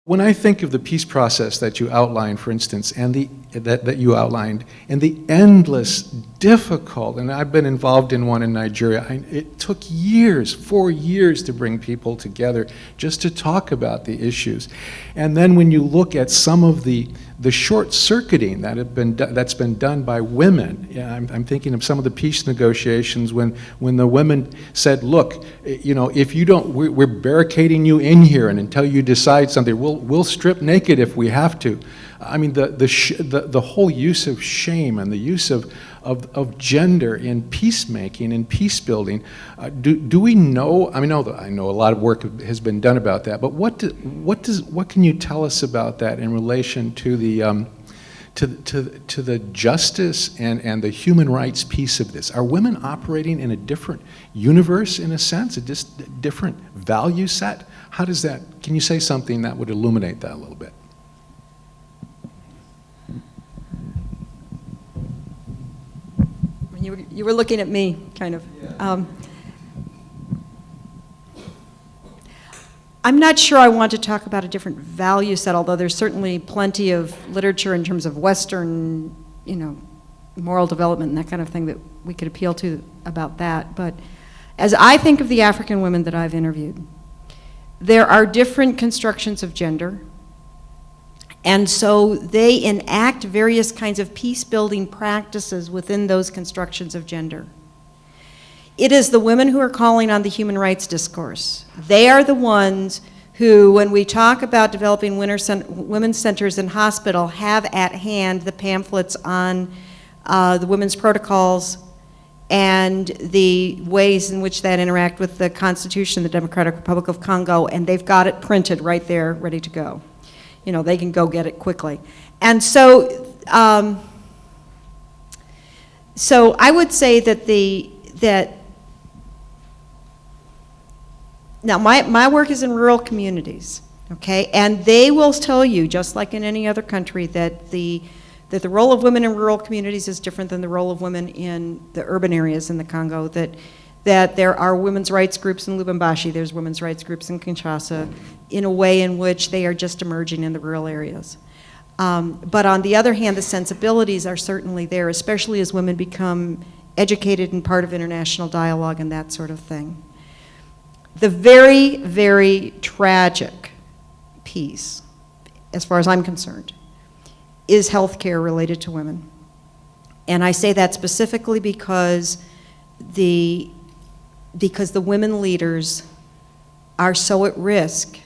When I think of the peace process that you outlined, for instance, and that you outlined, and the endless, difficult, and I've been involved in one in Nigeria, it took years, 4 years to bring people together just to talk about the issues. And then when you look at some of the short-circuiting that's been done by women, I'm thinking of some of the peace negotiations when the women said, look, if you don't, we're barricading you in here, and until you decide something, we'll strip naked if we have to. I mean, the whole use of shame and the use of gender in peacemaking and peace building. Do we know? I mean, I know a lot of work has been done about that. But what can you tell us about that in relation to the to the justice and the human rights piece of this? Are women operating in a different universe, in a sense, a different value set? How does that? Can you say something that would illuminate that a little bit? You were looking at me, kind of. Yeah. I'm not sure I want to talk about a different value set, although there's certainly plenty of literature in terms of Western, moral development and that kind of thing that we could appeal to about that. But as I think of the African women that I've interviewed, there are different constructions of gender. And so they enact various kinds of peace-building practices within those constructions of gender. It is the women who are calling on the human rights discourse. They are the ones who, when we talk about developing women's centers in hospital, have at hand the pamphlets on the women's protocols and the ways in which that interact with the Constitution of the Democratic Republic of Congo, and they've got it printed right there, ready to go. They can go get it quickly. And so, so I would say that now my work is in rural communities, okay? And they will tell you, just like in any other country, that the role of women in rural communities is different than the role of women in the urban areas in the Congo, that there are women's rights groups in Lubumbashi, there's women's rights groups in Kinshasa, in a way in which they are just emerging in the rural areas. But on the other hand, the sensibilities are certainly there, especially as women become educated and part of international dialogue and that sort of thing. The very, very tragic piece, as far as I'm concerned, is healthcare related to women. And I say that specifically because the women leaders are so at risk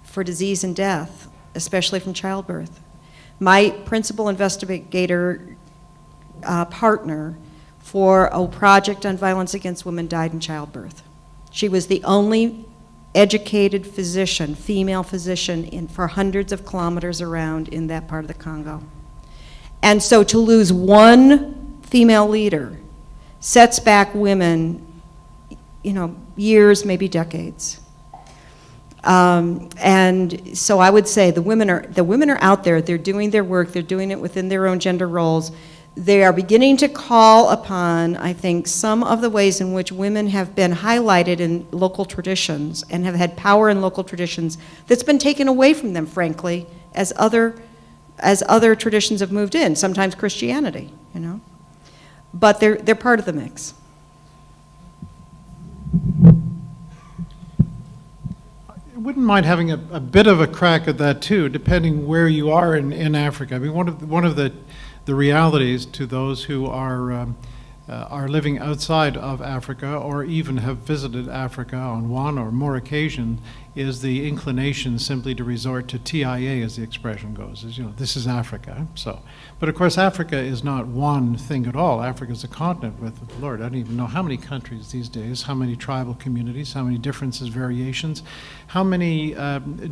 for disease and death, especially from childbirth. My principal investigator partner for a project on violence against women died in childbirth. She was the only educated physician, female physician, for hundreds of kilometers around in that part of the Congo. And so to lose one female leader sets back women, years, maybe decades. And so I would say the women are out there, they're doing their work, they're doing it within their own gender roles. They are beginning to call upon, I think, some of the ways in which women have been highlighted in local traditions and have had power in local traditions that's been taken away from them, frankly, as other traditions have moved in, sometimes Christianity, But they're part of the mix. I wouldn't mind having a bit of a crack at that too, depending where you are in Africa. I mean, one of the realities to those who are living outside of Africa or even have visited Africa on one or more occasions is the inclination simply to resort to TIA, as the expression goes, this is Africa. So, but of course Africa is not one thing at all. Africa is a continent with, Lord, I don't even know how many countries these days, how many tribal communities, how many differences, variations, how many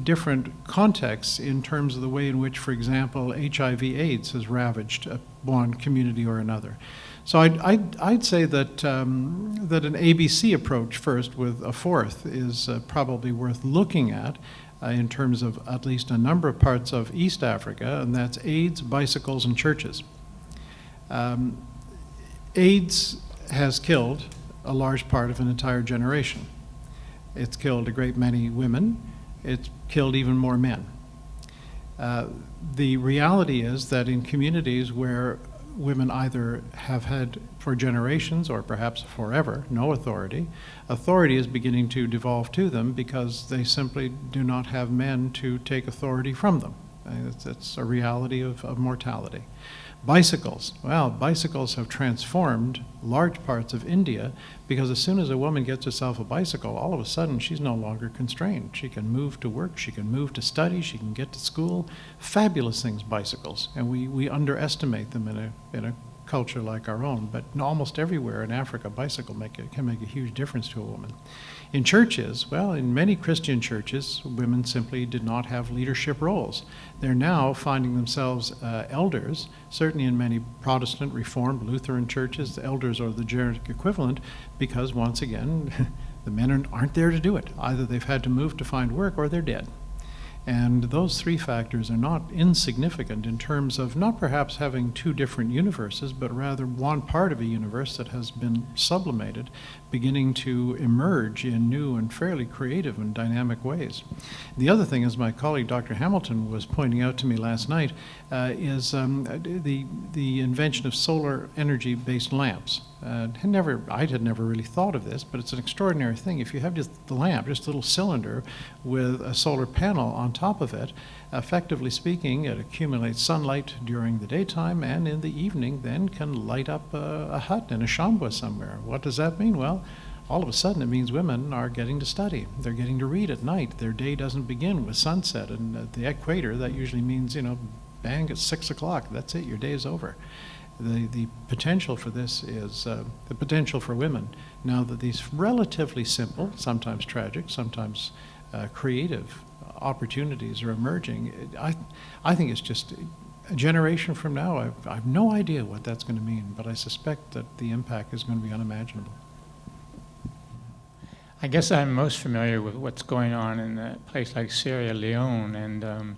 different contexts in terms of the way in which, for example, HIV/AIDS has ravaged one community or another. So I'd say that that an ABC approach first with a fourth is probably worth looking at in terms of at least a number of parts of East Africa, and that's AIDS, bicycles, and churches. AIDS has killed a large part of an entire generation. It's killed a great many women. It's killed even more men. The reality is that in communities where women either have had for generations or perhaps forever no authority, authority is beginning to devolve to them because they simply do not have men to take authority from them. It's a reality of mortality. Bicycles. Well, bicycles have transformed large parts of India because as soon as a woman gets herself a bicycle, all of a sudden she's no longer constrained. She can move to work, she can move to study, she can get to school. Fabulous things, bicycles. And we underestimate them in a culture like our own, but almost everywhere in Africa, bicycle can make a huge difference to a woman. In churches, well, in many Christian churches, women simply did not have leadership roles. They're now finding themselves elders. Certainly in many Protestant, Reformed, Lutheran churches, the elders are the generic equivalent because, once again, the men aren't there to do it. Either they've had to move to find work or they're dead. And those three factors are not insignificant in terms of not perhaps having two different universes, but rather one part of a universe that has been sublimated, beginning to emerge in new and fairly creative and dynamic ways. The other thing, as my colleague Dr. Hamilton was pointing out to me last night, is the invention of solar energy-based lamps. I had never really thought of this, but it's an extraordinary thing. If you have just the lamp, just a little cylinder with a solar panel on top of it, effectively speaking, it accumulates sunlight during the daytime and in the evening then can light up a hut in a shambha somewhere. What does that mean? Well, all of a sudden it means women are getting to study. They're getting to read at night. Their day doesn't begin with sunset. And at the equator, that usually means, bang, it's 6 o'clock. That's it, your day is over. The potential for this is the potential for women. Now that these relatively simple, sometimes tragic, sometimes creative opportunities are emerging, I think it's just a generation from now. I have no idea what that's going to mean, but I suspect that the impact is going to be unimaginable. I guess I'm most familiar with what's going on in a place like Syria, Leone, and the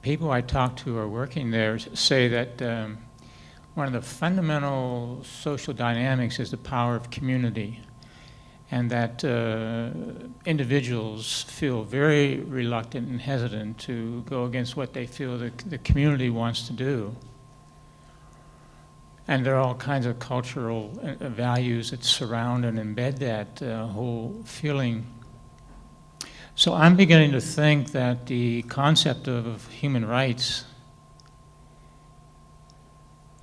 people I talk to who are working there say that one of the fundamental social dynamics is the power of community, and that individuals feel very reluctant and hesitant to go against what they feel the community wants to do. And there are all kinds of cultural values that surround and embed that whole feeling. So I'm beginning to think that the concept of human rights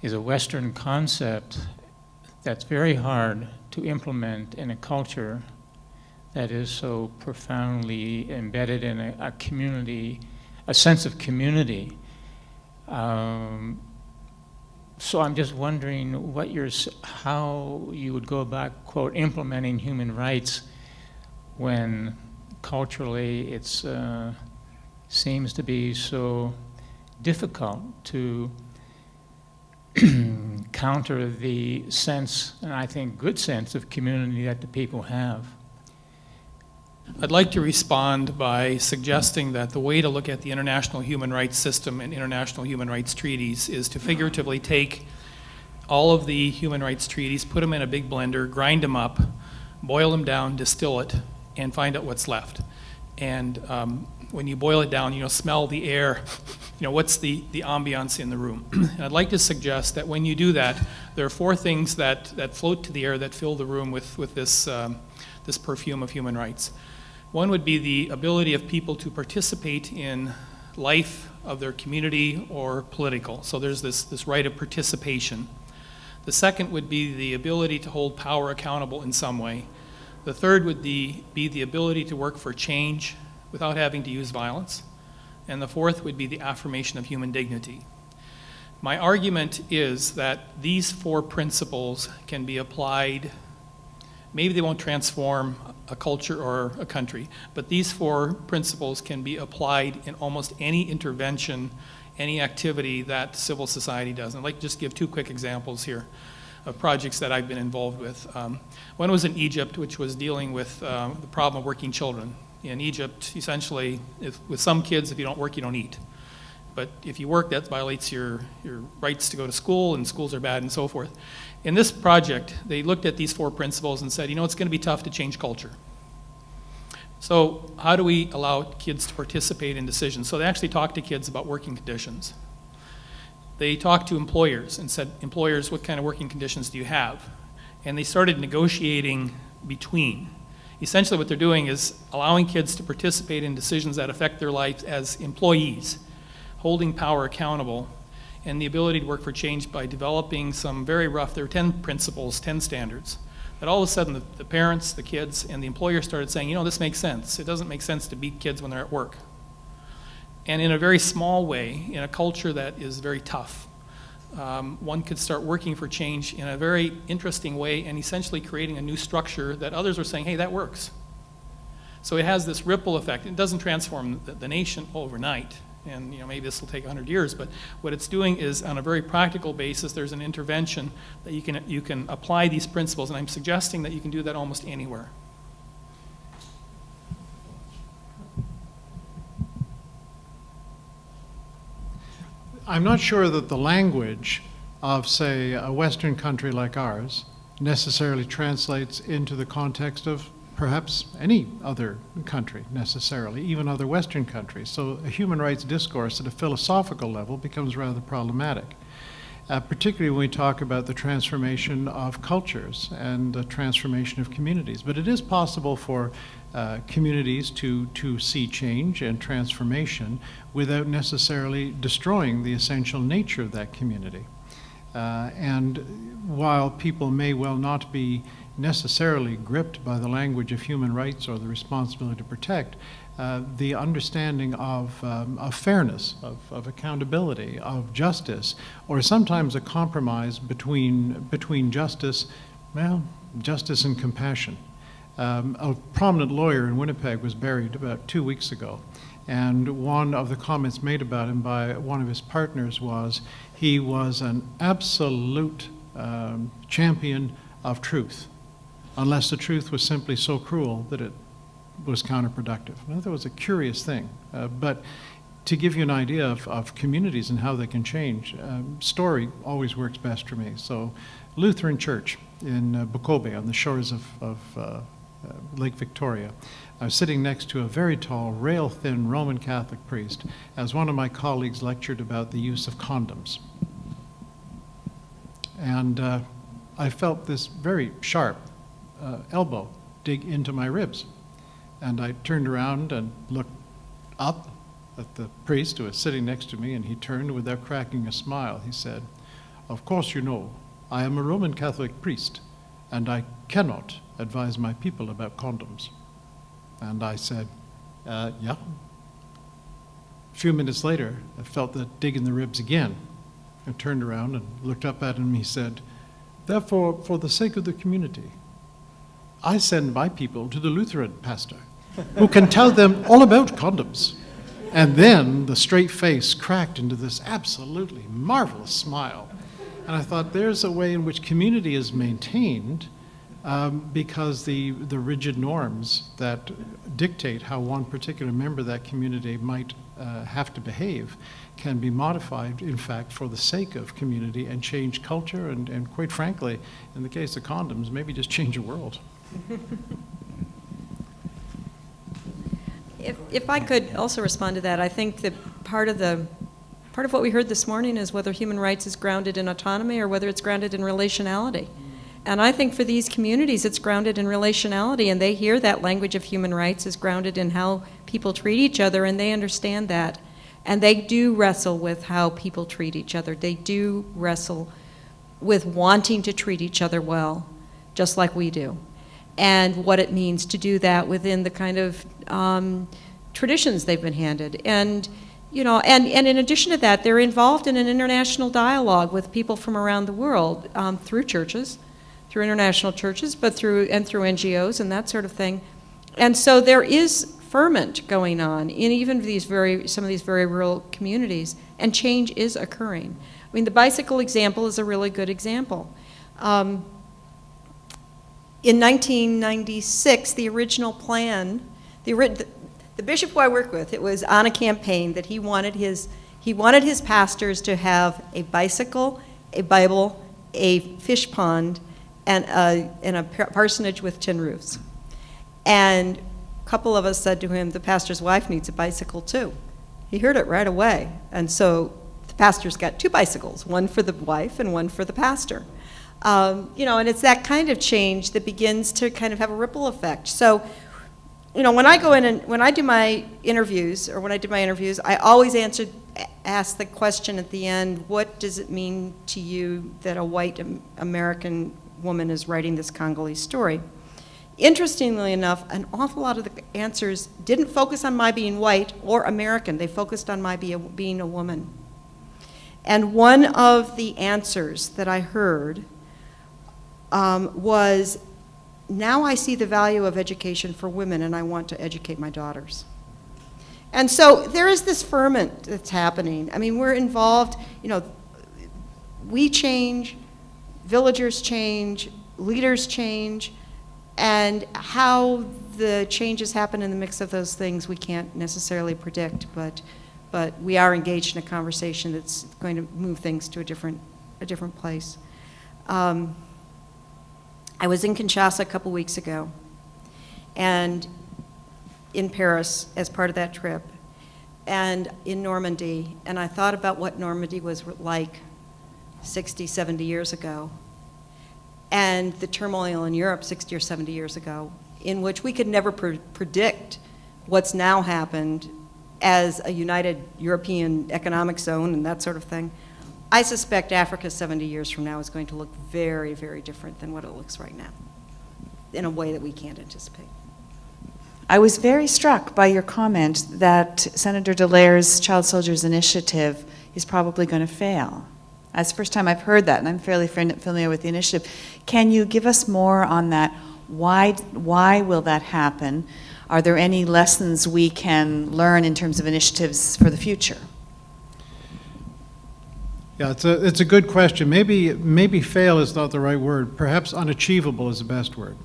is a Western concept that's very hard to implement in a culture that is so profoundly embedded in a community, a sense of community. So I'm just wondering how you would go about, quote, implementing human rights when culturally it's seems to be so difficult to counter the sense, and I think good sense, of community that the people have. I'd like to respond by suggesting that the way to look at the international human rights system and international human rights treaties is to figuratively take all of the human rights treaties, put them in a big blender, grind them up, boil them down, distill it, and find out what's left. And when you boil it down, smell the air, what's the ambiance in the room. And I'd like to suggest that when you do that, there are four things that float to the air that fill the room with this perfume of human rights. One would be the ability of people to participate in life of their community or political. So there's this right of participation. The second would be the ability to hold power accountable in some way. The third would be the ability to work for change without having to use violence. And the fourth would be the affirmation of human dignity. My argument is that these four principles can be applied. Maybe they won't transform a culture or a country, but these four principles can be applied in almost any intervention, any activity that civil society does. And I'd like to just give two quick examples here of projects that I've been involved with. One was in Egypt, which was dealing with the problem of working children. In Egypt, essentially, with some kids, if you don't work, you don't eat. But if you work, that violates your rights to go to school, and schools are bad and so forth. In this project, they looked at these four principles and said, it's going to be tough to change culture. So how do we allow kids to participate in decisions? So they actually talked to kids about working conditions. They talked to employers and said, employers, what kind of working conditions do you have? And they started negotiating between. Essentially what they're doing is allowing kids to participate in decisions that affect their lives as employees, holding power accountable, and the ability to work for change by developing some very rough, there are 10 principles, 10 standards, that all of a sudden the parents, the kids, and the employer started saying, you know, this makes sense. It doesn't make sense to beat kids when they're at work. And in a very small way, in a culture that is very tough, one could start working for change in a very interesting way and essentially creating a new structure that others are saying, hey, that works. So it has this ripple effect. It doesn't transform the nation overnight. And you know, maybe this will take 100 years, but what it's doing is on a very practical basis, there's an intervention that you can apply these principles, and I'm suggesting that you can do that almost anywhere. I'm not sure that the language of, say, a Western country like ours necessarily translates into the context of perhaps any other country necessarily, even other Western countries. So a human rights discourse at a philosophical level becomes rather problematic, particularly when we talk about the transformation of cultures and the transformation of communities. But it is possible for communities to see change and transformation without necessarily destroying the essential nature of that community. And while people may well not be necessarily gripped by the language of human rights or the responsibility to protect, the understanding of fairness, of accountability, of justice, or sometimes a compromise between justice, well, justice and compassion. A prominent lawyer in Winnipeg was buried about 2 weeks ago, and one of the comments made about him by one of his partners was he was an absolute champion of truth, unless the truth was simply so cruel that it was counterproductive. Well, that was a curious thing. But to give you an idea of communities and how they can change, story always works best for me. So Lutheran Church in Bukobe on the shores of Lake Victoria. I was sitting next to a very tall, rail-thin Roman Catholic priest as one of my colleagues lectured about the use of condoms. And I felt this very sharp elbow dig into my ribs. And I turned around and looked up at the priest who was sitting next to me, and he turned without cracking a smile. He said, "Of course you know, I am a Roman Catholic priest, and I cannot advise my people about condoms." And I said, yeah. A few minutes later, I felt that dig in the ribs again. I turned around and looked up at him, and he said, "Therefore, for the sake of the community, I send my people to the Lutheran pastor, who can tell them all about condoms." And then the straight face cracked into this absolutely marvelous smile. And I thought, there's a way in which community is maintained because the rigid norms that dictate how one particular member of that community might have to behave can be modified, in fact, for the sake of community and change culture and quite frankly, in the case of condoms, maybe just change the world. If I could also respond to that, I think that part of what we heard this morning is whether human rights is grounded in autonomy or whether it's grounded in relationality. And I think for these communities, it's grounded in relationality, and they hear that language of human rights is grounded in how people treat each other, and they understand that. And they do wrestle with how people treat each other. They do wrestle with wanting to treat each other well, just like we do, and what it means to do that within the kind of traditions they've been handed. And you know, and in addition to that, they're involved in an international dialogue with people from around the world through churches, through international churches, but through NGOs and that sort of thing. And so there is ferment going on in even some of these very rural communities, and change is occurring. I mean, the bicycle example is a really good example. In 1996, the original plan, the bishop who I work with, it was on a campaign that he wanted his pastors to have a bicycle, a Bible, a fish pond, and a parsonage with tin roofs. And a couple of us said to him, the pastor's wife needs a bicycle too. He heard it right away. And so the pastor's got 2 bicycles, one for the wife and one for the pastor. You know, and it's that kind of change that begins to kind of have a ripple effect. So, you know, when I go in and when I do my interviews, or when I did my interviews, I always ask the question at the end, what does it mean to you that a white American woman is writing this Congolese story? Interestingly enough, an awful lot of the answers didn't focus on my being white or American. They focused on my being a woman. And one of the answers that I heard was, now I see the value of education for women and I want to educate my daughters. And so there is this ferment that's happening. I mean, we're involved, you know, we change, villagers change, leaders change, and how the changes happen in the mix of those things we can't necessarily predict, but we are engaged in a conversation that's going to move things to a different place. I was in Kinshasa a couple weeks ago, and in Paris as part of that trip, and in Normandy, and I thought about what Normandy was like 60, 70 years ago, and the turmoil in Europe 60 or 70 years ago, in which we could never predict what's now happened as a united European economic zone and that sort of thing. I suspect Africa 70 years from now is going to look very, very different than what it looks right now, in a way that we can't anticipate. I was very struck by your comment that Senator Dallaire's Child Soldiers Initiative is probably going to fail. That's the first time I've heard that, and I'm fairly familiar with the initiative. Can you give us more on that? Why will that happen? Are there any lessons we can learn in terms of initiatives for the future? Yeah, it's a good question. Maybe fail is not the right word. Perhaps unachievable is the best word.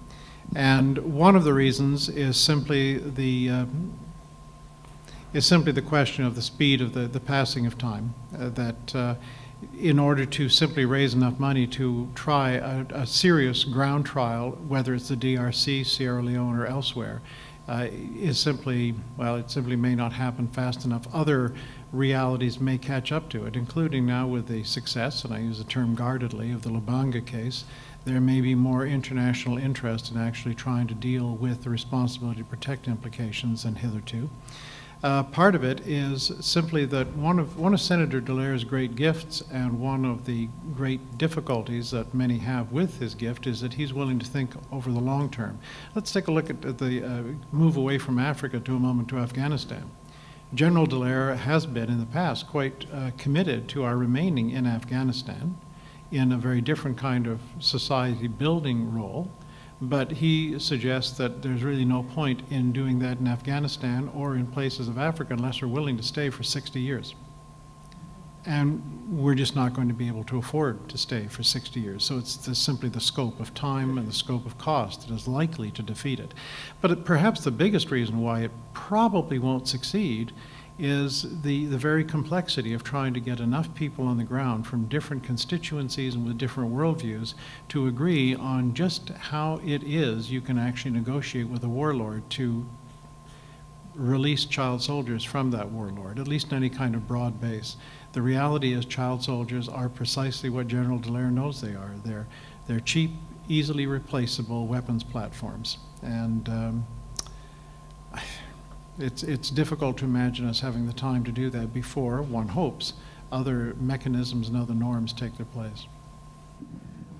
And one of the reasons is simply the question of the speed of the passing of time. That in order to simply raise enough money to try a serious ground trial, whether it's the DRC, Sierra Leone, or elsewhere, is simply, well, it simply may not happen fast enough. Other realities may catch up to it, including now with the success, and I use the term guardedly, of the Lubanga case. There may be more international interest in actually trying to deal with the responsibility to protect implications than hitherto. Part of it is simply that one of Senator Dallaire's great gifts, and one of the great difficulties that many have with his gift, is that he's willing to think over the long term. Let's take a look at the move away from Africa to a moment to Afghanistan. General Dallaire has been in the past quite committed to our remaining in Afghanistan in a very different kind of society building role, but he suggests that there's really no point in doing that in Afghanistan or in places of Africa unless we're willing to stay for 60 years. And we're just not going to be able to afford to stay for 60 years. So it's simply the scope of time and the scope of cost that is likely to defeat it. But perhaps the biggest reason why it probably won't succeed is the very complexity of trying to get enough people on the ground from different constituencies and with different worldviews to agree on just how it is you can actually negotiate with a warlord to release child soldiers from that warlord, at least in any kind of broad base. The reality is child soldiers are precisely what General Dallaire knows they are. They're cheap, easily replaceable weapons platforms. And it's difficult to imagine us having the time to do that before, one hopes, other mechanisms and other norms take their place.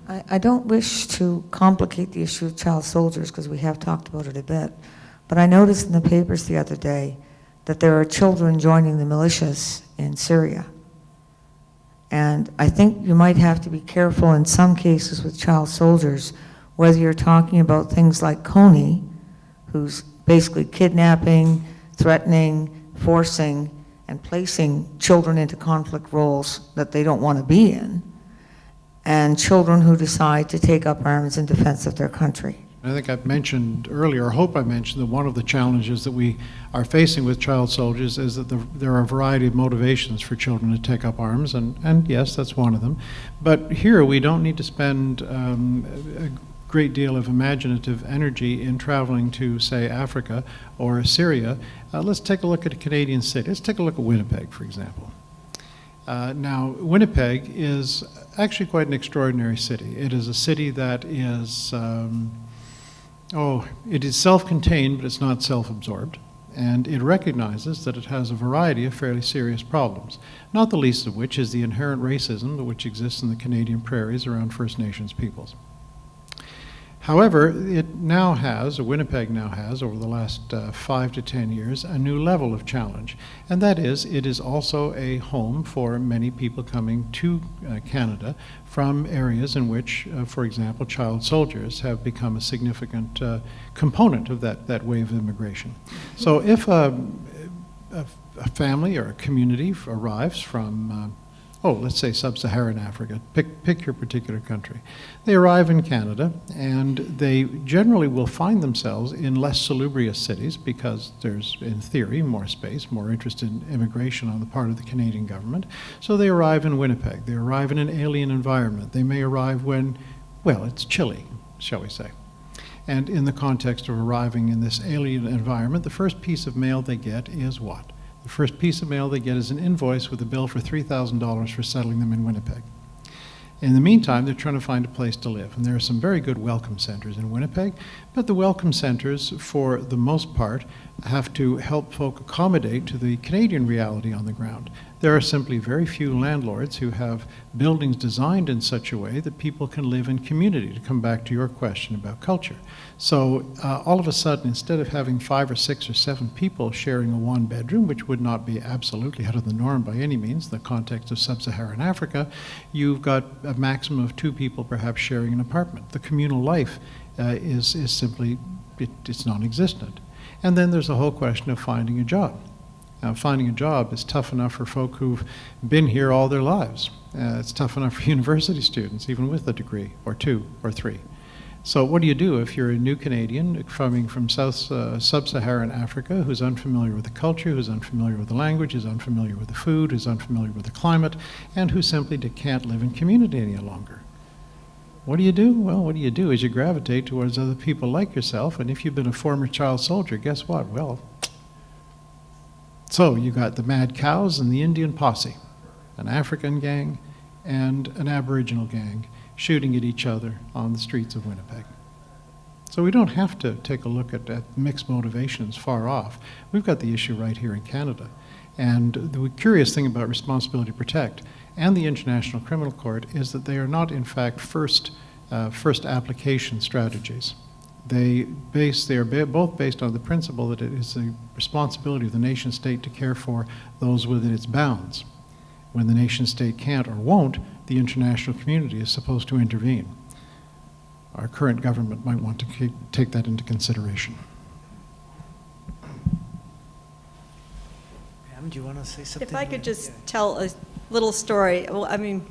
I don't wish to complicate the issue of child soldiers because we have talked about it a bit, but I noticed in the papers the other day that there are children joining the militias in Syria. And I think you might have to be careful in some cases with child soldiers, whether you're talking about things like Coney, who's basically kidnapping, threatening, forcing, and placing children into conflict roles that they don't want to be in, and children who decide to take up arms in defense of their country. I think I've mentioned earlier, or hope I mentioned, that one of the challenges that we are facing with child soldiers is that there are a variety of motivations for children to take up arms, and yes, that's one of them. But here we don't need to spend great deal of imaginative energy in traveling to, say, Africa or Syria, let's take a look at a Canadian city. Let's take a look at Winnipeg, for example. Now, Winnipeg is actually quite an extraordinary city. It is a city that is, it is self-contained, but it's not self-absorbed. And it recognizes that it has a variety of fairly serious problems, not the least of which is the inherent racism which exists in the Canadian prairies around First Nations peoples. However, it now has, or Winnipeg now has, over the last 5 to 10 years, a new level of challenge. And that is, it is also a home for many people coming to Canada from areas in which, for example, child soldiers have become a significant component of that wave of immigration. So if a family or a community arrives from let's say sub-Saharan Africa, pick your particular country. They arrive in Canada, and they generally will find themselves in less salubrious cities because there's, in theory, more space, more interest in immigration on the part of the Canadian government. So they arrive in Winnipeg. They arrive in an alien environment. They may arrive when, well, it's chilly, shall we say. And in the context of arriving in this alien environment, the first piece of mail they get is what? The first piece of mail they get is an invoice with a bill for $3,000 for settling them in Winnipeg. In the meantime, they're trying to find a place to live. And there are some very good welcome centers in Winnipeg, but the welcome centers, for the most part, have to help folk accommodate to the Canadian reality on the ground. There are simply very few landlords who have buildings designed in such a way that people can live in community, to come back to your question about culture. So all of a sudden, instead of having 5 or 6 or 7 people sharing a 1-bedroom, which would not be absolutely out of the norm by any means in the context of sub-Saharan Africa, you've got a maximum of 2 people perhaps sharing an apartment. The communal life is simply, it's non-existent. And then there's the whole question of finding a job. Now, finding a job is tough enough for folk who've been here all their lives. It's tough enough for university students, even with a degree, or 2 or 3. So what do you do if you're a new Canadian coming from sub-Saharan Africa who's unfamiliar with the culture, who's unfamiliar with the language, who's unfamiliar with the food, who's unfamiliar with the climate, and who simply can't live in community any longer? What do you do? Well, what you do is you gravitate towards other people like yourself, and if you've been a former child soldier, guess what? Well, so you got the mad cows and the Indian posse, an African gang and an Aboriginal gang shooting at each other on the streets of Winnipeg. So we don't have to take a look at mixed motivations far off. We've got the issue right here in Canada. And the curious thing about Responsibility to Protect and the International Criminal Court is that they are not, in fact, first application strategies. They are both based on the principle that it is the responsibility of the nation state to care for those within its bounds. When the nation state can't or won't, the international community is supposed to intervene. Our current government might want to take that into consideration. Pam, do you want to say something? If I could just tell a little story. Well, I mean,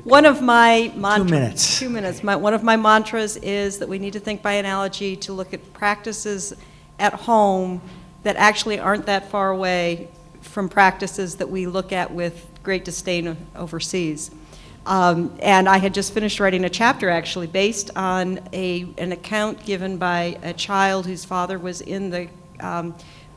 one of my mantras. 2 minutes. 2 minutes. One of my mantras is that we need to think by analogy, to look at practices at home that actually aren't that far away from practices that we look at with great disdain overseas. And I had just finished writing a chapter, actually, based on an account given by a child whose father was in the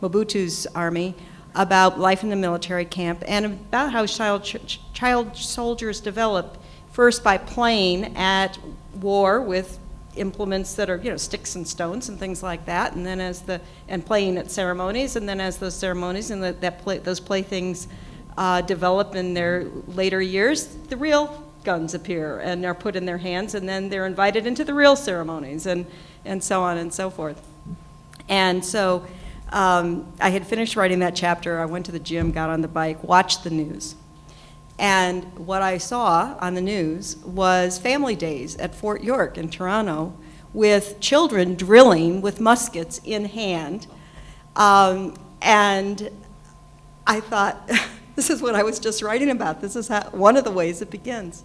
Mobutu's army, about life in the military camp, and about how child soldiers develop, first by playing at war with implements that are, sticks and stones and things like that, and then and playing at ceremonies, and then as those ceremonies and those playthings develop in their later years, the real guns appear and are put in their hands, and then they're invited into the real ceremonies, and so on and so forth. And so I had finished writing that chapter. I went to the gym, got on the bike, watched the news. And what I saw on the news was family days at Fort York in Toronto with children drilling with muskets in hand. And I thought, this is what I was just writing about. This is one of the ways it begins.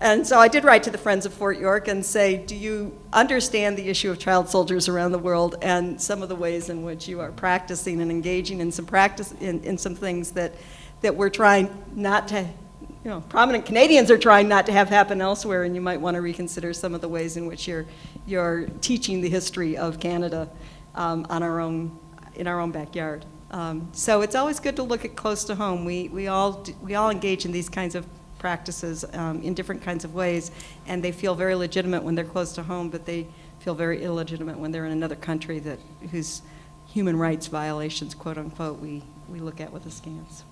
And so I did write to the Friends of Fort York and say, do you understand the issue of child soldiers around the world and some of the ways in which you are practicing and engaging in some practice in some things that we're trying not you know, prominent Canadians are trying not to have happen elsewhere, and you might want to reconsider some of the ways in which you're teaching the history of Canada in our own backyard. So it's always good to look at close to home. We all engage in these kinds of practices in different kinds of ways, and they feel very legitimate when they're close to home, but they feel very illegitimate when they're in another country whose human rights violations, quote unquote, we look at with askance.